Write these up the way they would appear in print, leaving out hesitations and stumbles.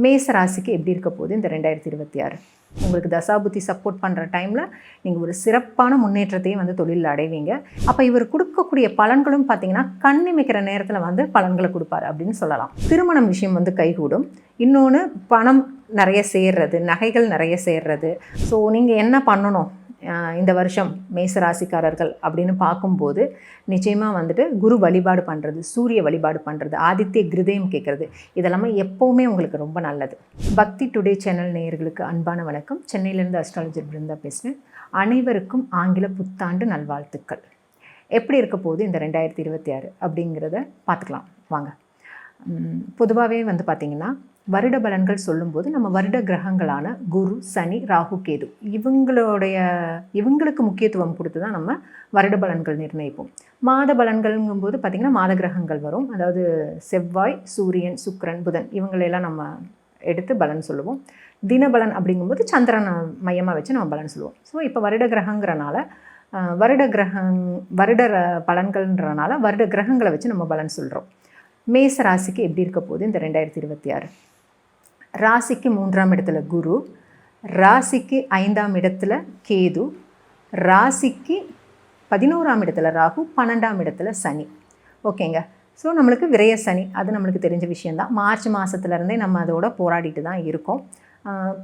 மேச ராசிக்கு எப்படி இருக்க போகுது இந்த 2026? உங்களுக்கு தசாபுத்தி சப்போர்ட் பண்ணுற டைமில் நீங்கள் ஒரு சிறப்பான முன்னேற்றத்தையும் வந்து தொழிலில் அடைவீங்க. அப்போ இவர் கொடுக்கக்கூடிய பலன்களும் பார்த்தீங்கன்னா கண்ணிமைக்கிற நேரத்தில் வந்து பலன்களை கொடுப்பாரு அப்படின்னு சொல்லலாம். திருமணம் விஷயம் வந்து கைகூடும். இன்னொன்று பணம் நிறைய சேர்றது, நகைகள் நிறைய சேர்றது. ஸோ நீங்கள் என்ன பண்ணணும் இந்த வருஷம் மேசராசிக்காரர்கள் அப்படின்னு பார்க்கும்போது நிச்சயமாக வந்துட்டு குரு வழிபாடு பண்ணுறது, சூரிய வழிபாடு பண்ணுறது, ஆதித்ய கிருதயம் கேட்குறது, இதெல்லாமே எப்போவுமே உங்களுக்கு ரொம்ப நல்லது. பக்தி டுடே சேனல் நேயர்களுக்கு அன்பான வணக்கம். சென்னையிலேருந்து அஸ்ட்ராலஜர் பிருந்தா பேசுகிறேன். அனைவருக்கும் ஆங்கில புத்தாண்டு நல்வாழ்த்துக்கள். எப்படி இருக்க போகுது இந்த 2026 அப்படிங்கிறத பார்த்துக்கலாம் வாங்க. பொதுவாகவே வந்து பார்த்திங்கன்னா வருட பலன்கள் சொல்லும்போது நம்ம வருட கிரகங்களான குரு, சனி, ராகு, கேது இவங்களுக்கு முக்கியத்துவம் கொடுத்து தான் நம்ம வருட பலன்கள் நிர்ணயிப்போம். மாத பலன்கள்ங்கும்போது பார்த்திங்கன்னா மாத கிரகங்கள் வரும். அதாவது செவ்வாய், சூரியன், சுக்கிரன், புதன் இவங்களெல்லாம் நம்ம எடுத்து பலன் சொல்லுவோம். தினபலன் அப்படிங்கும்போது சந்திரனை மையமாக வச்சு நம்ம பலன் சொல்லுவோம். ஸோ இப்போ வருட கிரகங்கிறனால வருட பலன்கள்ன்றனால வருட கிரகங்களை வச்சு நம்ம பலன் சொல்கிறோம். மேச ராசிக்கு எப்படி இருக்க போகுது இந்த 2026? ராசிக்கு 3ஆம் இடத்துல குரு, ராசிக்கு 5ஆம் இடத்துல கேது, ராசிக்கு 11ஆம் இடத்துல ராகு, 12ஆம் இடத்துல சனி. ஓகேங்க. ஸோ நம்மளுக்கு விரய சனி, அது நம்மளுக்கு தெரிஞ்ச விஷயந்தான். மார்ச் மாதத்துலேருந்தே நம்ம அதோட போராடிட்டு தான் இருக்கோம்.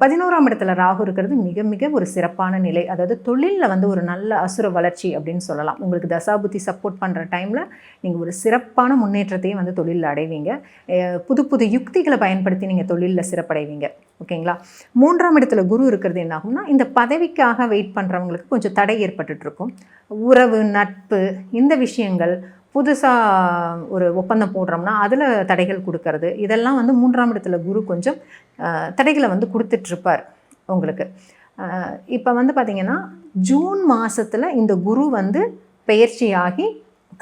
11ஆம் இடத்துல ராகு இருக்கிறது மிக மிக ஒரு சிறப்பான நிலை. அதாவது தொழிலில் வந்து ஒரு நல்ல அசுர வளர்ச்சி அப்படின்னு சொல்லலாம். உங்களுக்கு தசாபுத்தி சப்போர்ட் பண்ணுற டைமில் நீங்கள் ஒரு சிறப்பான முன்னேற்றத்தையும் வந்து தொழிலில் அடைவீங்க. புது புது யுக்திகளை பயன்படுத்தி நீங்கள் தொழிலில் சிறப்படைவீங்க. ஓகேங்களா. 3ஆம் இடத்துல குரு இருக்கிறது என்ன ஆகும்னா, இந்த பதவிக்காக வெயிட் பண்ணுறவங்களுக்கு கொஞ்சம் தடை ஏற்பட்டுருக்கும். உறவு, நட்பு, இந்த விஷயங்கள் புதுசாக ஒரு ஒப்பந்தம் போடுறோம்னா அதில் தடைகள் கொடுக்கறது, இதெல்லாம் வந்து 3ஆம் இடத்துல குரு கொஞ்சம் தடைகளை வந்து கொடுத்துட்ருப்பார் உங்களுக்கு. இப்போ வந்து பார்த்திங்கன்னா ஜூன் மாதத்தில் இந்த குரு வந்து பெயர்ச்சியாகி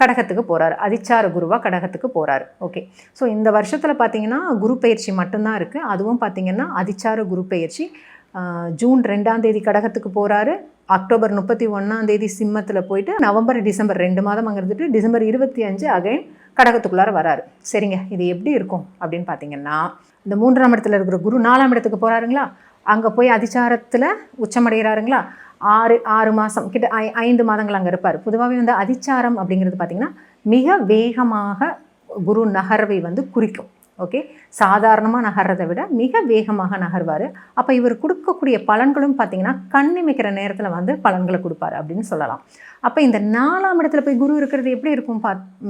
கடகத்துக்கு போகிறாரு. அதிச்சார குருவாக கடகத்துக்கு போகிறாரு. ஓகே. ஸோ இந்த வருஷத்தில் பார்த்திங்கன்னா குரு பெயர்ச்சி மட்டும்தான் இருக்குது. அதுவும் பார்த்திங்கன்னா அதிச்சார குரு பெயர்ச்சி ஜூன் 2ஆம் தேதி கடகத்துக்கு போகிறாரு. அக்டோபர் 31ஆம் தேதி சிம்மத்தில் போயிட்டு நவம்பர், டிசம்பர் 2 மாதம் அங்கே இருந்துட்டு டிசம்பர் 25 அகைன் கடகத்துக்குள்ளார வராரு. சரிங்க. இது எப்படி இருக்கும் அப்படின்னு பார்த்தீங்கன்னா, இந்த 3ஆம் இடத்துல இருக்கிற குரு 4ஆம் இடத்துக்கு போகிறாருங்களா, அங்கே போய் அதிச்சாரத்தில் உச்சமடைகிறாருங்களா, 6 மாதம் கிட்ட 5 மாதங்கள் அங்கே இருப்பார். பொதுவாகவே வந்து அதிச்சாரம் அப்படிங்கிறது பார்த்திங்கன்னா மிக வேகமாக குரு நகர்வை வந்து குறிக்கும். ஓகே. சாதாரணமாக நகர்றதை விட மிக வேகமாக நகர்வார். அப்போ இவர் கொடுக்கக்கூடிய பலன்களும் பார்த்திங்கன்னா கண்ணிமைக்கிற நேரத்தில் வந்து பலன்களை கொடுப்பாரு அப்படின்னு சொல்லலாம். அப்போ இந்த 4ஆம் இடத்துல போய் குரு இருக்கிறது எப்படி இருக்கும்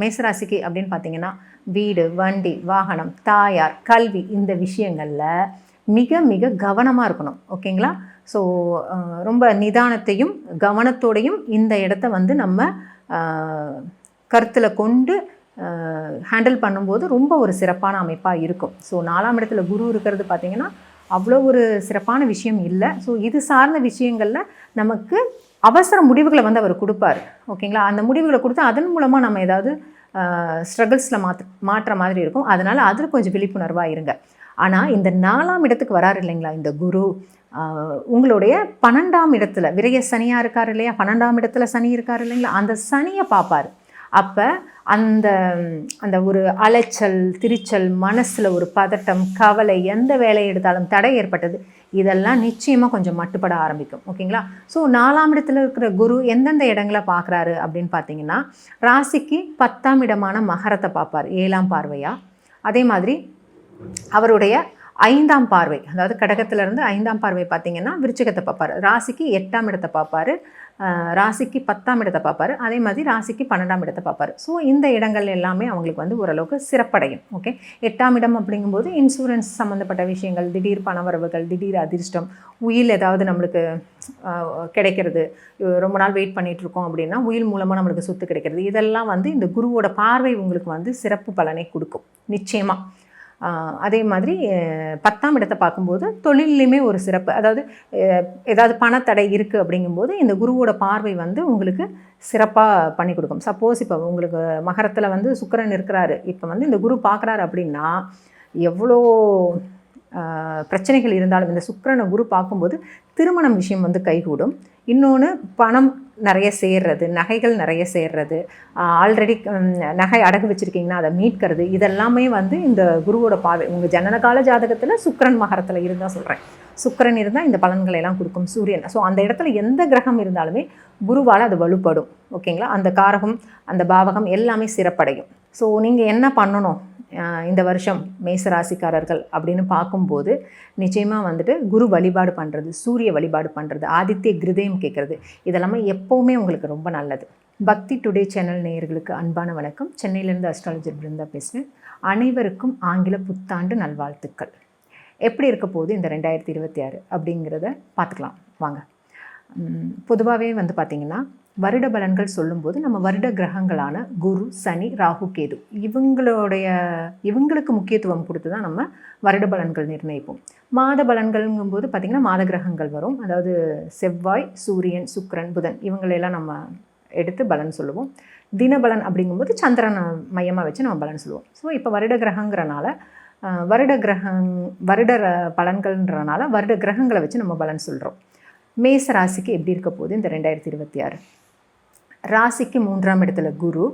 மேசராசிக்கு அப்படின்னு பார்த்திங்கன்னா, வீடு, வண்டி, வாகனம், தாயார், கல்வி, இந்த விஷயங்களில் மிக மிக கவனமாக இருக்கணும். ஓகேங்களா. ஸோ ரொம்ப நிதானத்தையும் கவனத்தோடையும் இந்த இடத்த வந்து நம்ம கருத்தில் கொண்டு ஹேண்டில் பண்ணும்போது ரொம்ப ஒரு சிறப்பான அமைப்பாக இருக்கும். ஸோ 4ஆம் இடத்துல குரு இருக்கிறது பார்த்திங்கன்னா அவ்வளோ ஒரு சிறப்பான விஷயம் இல்லை. ஸோ இது சார்ந்த விஷயங்களில் நமக்கு அவசர முடிவுகளை வந்து அவர் கொடுப்பார். ஓகேங்களா. அந்த முடிவுகளை கொடுத்து அதன் மூலமாக நம்ம ஏதாவது ஸ்ட்ரகிள்ஸில் மாற்ற மாதிரி இருக்கும். அதனால் அதில் கொஞ்சம் விழிப்புணர்வாக இருங்க. ஆனால் இந்த 4ஆம் இடத்துக்கு வராரு இல்லைங்களா இந்த குரு, உங்களுடைய 12ஆம் இடத்துல விரய சனியாக இருக்கார் இல்லையா, 12ஆம் இடத்துல சனி இருக்கார் இல்லைங்களா, அந்த சனியை பார்ப்பார். அப்போ அந்த அந்த ஒரு அலைச்சல், திரிச்சல், மனசில் ஒரு பதட்டம், கவலை, எந்த வேலையை எடுத்தாலும் தடை ஏற்பட்டது, இதெல்லாம் நிச்சயமாக கொஞ்சம் மட்டுப்பட ஆரம்பிக்கும். ஓகேங்களா. ஸோ 4ஆம் இடத்துல இருக்கிற குரு எந்தெந்த இடங்களை பார்க்குறாரு அப்படின்னு பார்த்தீங்கன்னா, ராசிக்கு 10ஆம் இடமான மகரத்தை பார்ப்பார் 7ஆம் பார்வையாக. அதே மாதிரி அவருடைய 5ஆம் பார்வை, அதாவது கடகத்திலேருந்து 5ஆம் பார்வை பார்த்திங்கன்னா விருச்சிகத்தை பார்ப்பார். ராசிக்கு 8ஆம் இடத்தை பார்ப்பார், ராசிக்கு 10ஆம் இடத்தை பார்ப்பார், அதே மாதிரி ராசிக்கு 12ஆம் இடத்தை பார்ப்பார். ஸோ இந்த இடங்கள் எல்லாமே அவங்களுக்கு வந்து ஓரளவுக்கு சிறப்படையும். ஓகே. 8ஆம் இடம் அப்படிங்கும்போது இன்சூரன்ஸ் சம்மந்தப்பட்ட விஷயங்கள், திடீர் பணவரவுகள், திடீர் அதிர்ஷ்டம், உயில் ஏதாவது நம்மளுக்கு கிடைக்கிறது, ரொம்ப நாள் வெயிட் பண்ணிகிட்ருக்கோம் அப்படின்னா உயில் மூலமாக நம்மளுக்கு சொத்து கிடைக்கிறது, இதெல்லாம் வந்து இந்த குருவோட பார்வை உங்களுக்கு வந்து சிறப்பு பலனை கொடுக்கும் நிச்சயமாக. அதே மாதிரி 10ஆம் இடத்தை பார்க்கும்போது தொழிலையுமே ஒரு சிறப்பு, அதாவது ஏதாவது பணத்தடை இருக்குது அப்படிங்கும்போது இந்த குருவோட பார்வை வந்து உங்களுக்கு சிறப்பாக பண்ணி கொடுக்கும். சப்போஸ் இப்போ உங்களுக்கு மகரத்தில் வந்து சுக்கிரன் இருக்கிறாரு, இப்போ வந்து இந்த குரு பார்க்குறாரு அப்படின்னா எவ்வளோ பிரச்சனைகள் இருந்தாலும் இந்த சுக்கிரனை குரு பார்க்கும்போது திருமணம் விஷயம் வந்து கைகூடும். இன்னொன்று பணம் நிறைய சேர்றது, நகைகள் நிறைய சேர்றது, ஆல்ரெடி நகை அடகு வச்சுருக்கீங்கன்னா அதை மீட்கிறது, இதெல்லாமே வந்து இந்த குருவோட பார்வை. உங்கள் ஜனனகால ஜாதகத்தில் சுக்கிரன் மகரத்தில் இருந்தால் சொல்கிறேன், சுக்கிரன் இருந்தால் இந்த பலன்களை எல்லாம் கொடுக்கும் சூரியன். ஸோ அந்த இடத்துல எந்த கிரகம் இருந்தாலுமே குருவால் அது வலுப்படும். ஓகேங்களா? அந்த காரகம், அந்த பாவகம் எல்லாமே சிறப்படையும். ஸோ நீங்கள் என்ன பண்ணணும் இந்த வருஷம் மேசராசிக்காரர்கள் அப்படின்னு பார்க்கும்போது, நிச்சயமாக வந்துட்டு குரு வழிபாடு பண்ணுறது, சூரிய வழிபாடு பண்ணுறது, ஆதித்ய கிருதயம் கேட்குறது, இதெல்லாமே எப்போவுமே உங்களுக்கு ரொம்ப நல்லது. பக்தி டுடே சேனல் நேயர்களுக்கு அன்பான வணக்கம். சென்னையிலேருந்து அஸ்ட்ராலஜர் பிருந்தா பேசுகிறேன். அனைவருக்கும் ஆங்கில புத்தாண்டு நல்வாழ்த்துக்கள். எப்படி இருக்க போகுது இந்த 2026 அப்படிங்கிறத பார்த்துக்கலாம் வாங்க. பொதுவாகவே வந்து பார்த்திங்கன்னா, வருட பலன்கள் சொல்லும்போது நம்ம வருட கிரகங்களான குரு, சனி, ராகு, கேது இவங்களுக்கு முக்கியத்துவம் கொடுத்து தான் நம்ம வருட பலன்கள் நிர்ணயிப்போம். மாத பலன்கள்ங்கும்போது பார்த்திங்கன்னா மாத கிரகங்கள் வரும். அதாவது செவ்வாய், சூரியன், சுக்கிரன், புதன் இவங்களெல்லாம் நம்ம எடுத்து பலன் சொல்லுவோம். தினபலன் அப்படிங்கும்போது சந்திரனை மையமாக வச்சு நம்ம பலன் சொல்லுவோம். ஸோ இப்போ வருட கிரகங்கிறனால வருட பலன்கள்ன்றனால வருட கிரகங்களை வச்சு நம்ம பலன் சொல்கிறோம். மேச ராசிக்கு எப்படி இருக்க போகுது இந்த 2026? ராசிக்கு 3ஆம் இடத்துல குரு,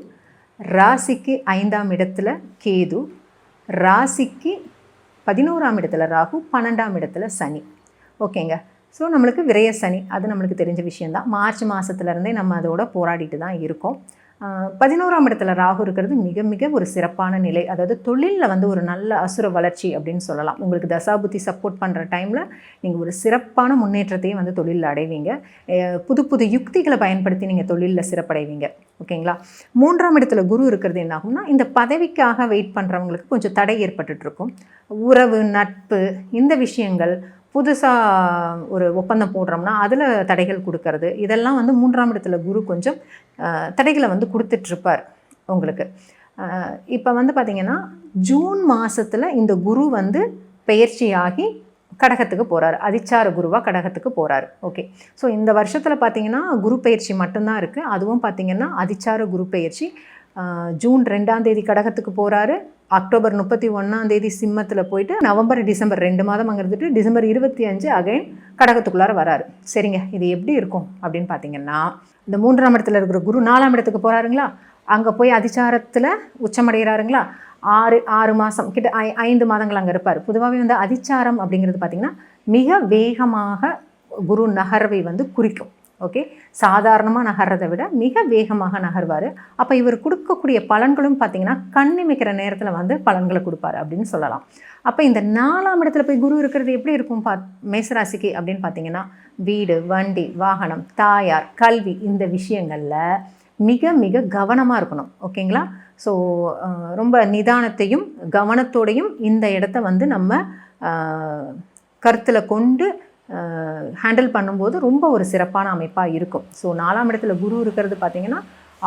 ராசிக்கு 5ஆம் இடத்துல கேது, ராசிக்கு 11ஆம் இடத்துல ராகு, 12ஆம் இடத்துல சனி. ஓகேங்க. ஸோ நம்மளுக்கு விரய சனி, அது நம்மளுக்கு தெரிஞ்ச விஷயந்தான். மார்ச் மாதத்துலேருந்தே நம்ம அதோட போராடிட்டு தான் இருக்கோம். 11ஆம் இடத்துல ராகு இருக்கிறது மிக மிக ஒரு சிறப்பான நிலை. அதாவது தொழிலில் வந்து ஒரு நல்ல அசுர வளர்ச்சி அப்படின்னு சொல்லலாம். உங்களுக்கு தசாபுத்தி சப்போர்ட் பண்ணுற டைமில் நீங்கள் ஒரு சிறப்பான முன்னேற்றத்தையும் வந்து தொழிலில் அடைவீங்க. புது புது யுக்திகளை பயன்படுத்தி நீங்கள் தொழிலில் சிறப்படைவீங்க. ஓகேங்களா? 3ஆம் இடத்துல குரு இருக்கிறது என்ன ஆகும்னா, இந்த பதவிக்காக வெயிட் பண்ணுறவங்களுக்கு கொஞ்சம் தடை ஏற்பட்டுருக்கும். உறவு, நட்பு, இந்த விஷயங்கள் புதுசாக ஒரு ஒப்பந்தம் போடுறோம்னா அதில் தடைகள் கொடுக்கறது, இதெல்லாம் வந்து 3ஆம் இடத்துல குரு கொஞ்சம் தடைகளை வந்து கொடுத்துட்ருப்பார் உங்களுக்கு. இப்போ வந்து பார்த்திங்கன்னா ஜூன் மாதத்தில் இந்த குரு வந்து பெயர்ச்சியாகி கடகத்துக்கு போகிறாரு. அதிச்சார குருவாக கடகத்துக்கு போகிறாரு. ஓகே. ஸோ இந்த வருஷத்தில் பார்த்திங்கன்னா குரு பயிற்சி மட்டும்தான் இருக்குது. அதுவும் பார்த்திங்கன்னா அதிச்சார குரு பயிற்சி ஜூன் 2ஆம் தேதி கடகத்துக்கு போகிறாரு. அக்டோபர் 31ஆம் தேதி சிம்மத்தில் போயிட்டு நவம்பர், டிசம்பர் 2 மாதம் அங்கே இருந்துட்டு டிசம்பர் 25 அகைன் கடகத்துக்குள்ளார வராரு. சரிங்க. இது எப்படி இருக்கும் அப்படின்னு பார்த்தீங்கன்னா, இந்த 3ஆம் இடத்துல இருக்கிற குரு 4ஆம் இடத்துக்கு போகிறாருங்களா, அங்கே போய் அதிச்சாரத்தில் உச்சமடைகிறாருங்களா, 6 மாதம் கிட்ட 5 மாதங்கள் அங்கே இருப்பார். பொதுவாகவே வந்து அதிச்சாரம் அப்படிங்கிறது பார்த்திங்கன்னா மிக வேகமாக குரு நகர்வை வந்து குறிக்கும். ஓகே. சாதாரணமாக நகர்றதை விட மிக வேகமாக நகர்வார். அப்போ இவர் கொடுக்கக்கூடிய பலன்களும் பார்த்திங்கன்னா கண்ணிமைக்கிற நேரத்தில் வந்து பலன்களை கொடுப்பார் அப்படின்னு சொல்லலாம். அப்போ இந்த 4ஆம் இடத்துல போய் குரு இருக்கிறது எப்படி இருக்கும் மேசராசிக்கு அப்படின்னு பார்த்திங்கன்னா, வீடு, வண்டி, வாகனம், தாயார், கல்வி, இந்த விஷயங்களில் மிக மிக கவனமாக இருக்கணும். ஓகேங்களா? ஸோ ரொம்ப நிதானத்தையும் கவனத்தோடையும் இந்த இடத்த வந்து நம்ம கருத்தில் கொண்டு ஹேண்டில் பண்ணும்போது ரொம்ப ஒரு சிறப்பான அமைப்பாக இருக்கும். ஸோ 4ஆம் இடத்துல குரு இருக்கிறது பார்த்திங்கன்னா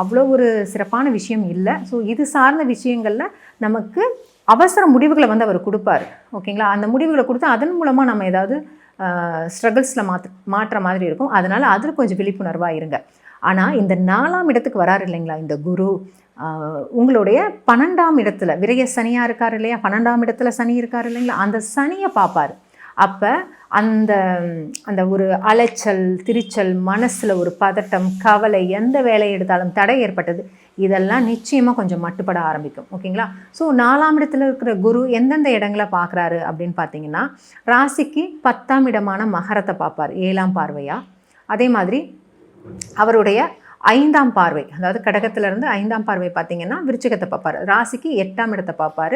அவ்வளோ ஒரு சிறப்பான விஷயம் இல்லை. ஸோ இது சார்ந்த விஷயங்களில் நமக்கு அவசர முடிவுகளை வந்து அவர் கொடுப்பார். ஓகேங்களா? அந்த முடிவுகளை கொடுத்து அதன் மூலமாக நம்ம ஏதாவது ஸ்ட்ரகிள்ஸில் மாற்ற மாதிரி இருக்கும். அதனால் அதில் கொஞ்சம் விழிப்புணர்வாக இருங்க. ஆனால் இந்த 4ஆம் இடத்துக்கு வராரு இல்லைங்களா இந்த குரு, உங்களுடைய 12ஆம் இடத்துல விரய சனியாக இருக்கார் இல்லையா, 12ஆம் இடத்துல சனி இருக்கார் இல்லைங்களா, அந்த சனியை பார்ப்பார். அப்போ அந்த அந்த ஒரு அலைச்சல், திரிச்சல், மனசில் ஒரு பதட்டம், கவலை, எந்த வேலையை எடுத்தாலும் தடை ஏற்பட்டது, இதெல்லாம் நிச்சயமாக கொஞ்சம் மட்டுப்பட ஆரம்பிக்கும். ஓகேங்களா? ஸோ 4ஆம் இடத்துல இருக்கிற குரு எந்தெந்த இடங்களை பார்க்குறாரு அப்படின்னு பார்த்தீங்கன்னா, ராசிக்கு 10ஆம் இடமான மகரத்தை பார்ப்பார் 7ஆம் பார்வையாக. அதே மாதிரி அவருடைய 5ஆம் பார்வை, அதாவது கடகத்திலேருந்து 5ஆம் பார்வை பார்த்திங்கன்னா விருச்சிகத்தை பார்ப்பார். ராசிக்கு 8ஆம் இடத்தை பார்ப்பார்,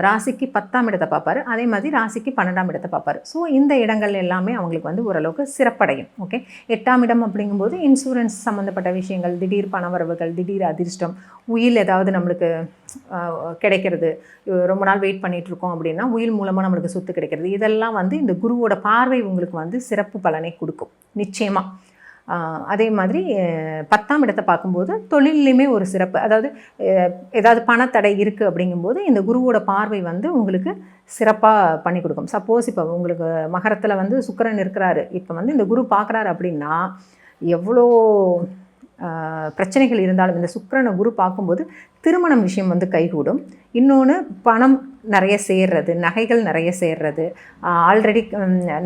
ராசிக்கு 10ஆம் இடத்தை பார்ப்பார், அதே மாதிரி ராசிக்கு 12ஆம் இடத்தை பார்ப்பார். ஸோ இந்த இடங்கள் எல்லாமே அவங்களுக்கு வந்து ஓரளவுக்கு சிறப்படையும். ஓகே. 8ஆம் இடம் அப்படிங்கும்போது இன்சூரன்ஸ் சம்மந்தப்பட்ட விஷயங்கள், திடீர் பணவரவுகள், திடீர் அதிர்ஷ்டம், உயில் ஏதாவது நம்மளுக்கு கிடைக்கிறது, ரொம்ப நாள் வெயிட் பண்ணிகிட்ருக்கோம் அப்படின்னா உயில் மூலமாக நம்மளுக்கு சொத்து கிடைக்கிறது, இதெல்லாம் வந்து இந்த குருவோட பார்வை உங்களுக்கு வந்து சிறப்பு பலனை கொடுக்கும் நிச்சயமாக. அதே மாதிரி 10ஆம் இடத்தை பார்க்கும்போது தொழிலையுமே ஒரு சிறப்பு, அதாவது ஏதாவது பணத்தடை இருக்குது அப்படிங்கும்போது இந்த குருவோட பார்வை வந்து உங்களுக்கு சிறப்பாக பண்ணி கொடுக்கும். சப்போஸ் இப்போ உங்களுக்கு மகரத்தில் வந்து சுக்கிரன் இருக்கிறாரு, இப்போ வந்து இந்த குரு பார்க்குறாரு அப்படின்னா எவ்வளோ பிரச்சனைகள் இருந்தாலும் இந்த சுக்கிரனை குரு பார்க்கும்போது திருமணம் விஷயம் வந்து கைகூடும். இன்னொன்று பணம் நிறைய சேர்றது, நகைகள் நிறைய சேர்றது, ஆல்ரெடி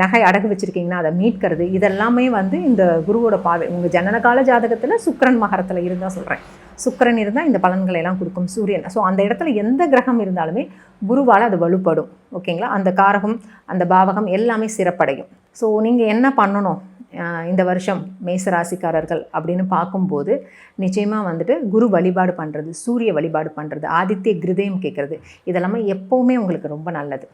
நகை அடகு வச்சுருக்கீங்கன்னா அதை மீட்கிறது, இதெல்லாமே வந்து இந்த குருவோட பார்வை. உங்கள் ஜனனகால ஜாதகத்தில் சுக்கிரன் மகரத்தில் இருந்தால் சொல்கிறேன், சுக்கிரன் இருந்தால் இந்த பலன்களை எல்லாம் கொடுக்கும். சூரியன், ஸோ அந்த இடத்துல எந்த கிரகம் இருந்தாலுமே குருவால் அது வலுப்படும். ஓகேங்களா? அந்த காரகம், அந்த பாவகம் எல்லாமே சிறப்படையும். ஸோ நீங்கள் என்ன பண்ணணும் இந்த வருஷம் மேசராசிக்காரர்கள் அப்படின்னு பார்க்கும்போது, நிச்சயமாக வந்துட்டு குரு வழிபாடு பண்ணுறது, சூரிய வழிபாடு பண்ணுறது, ஆதித்ய கிருதயம் கேட்குறது, இதெல்லாமே எப்போவுமே உங்களுக்கு ரொம்ப நல்லது.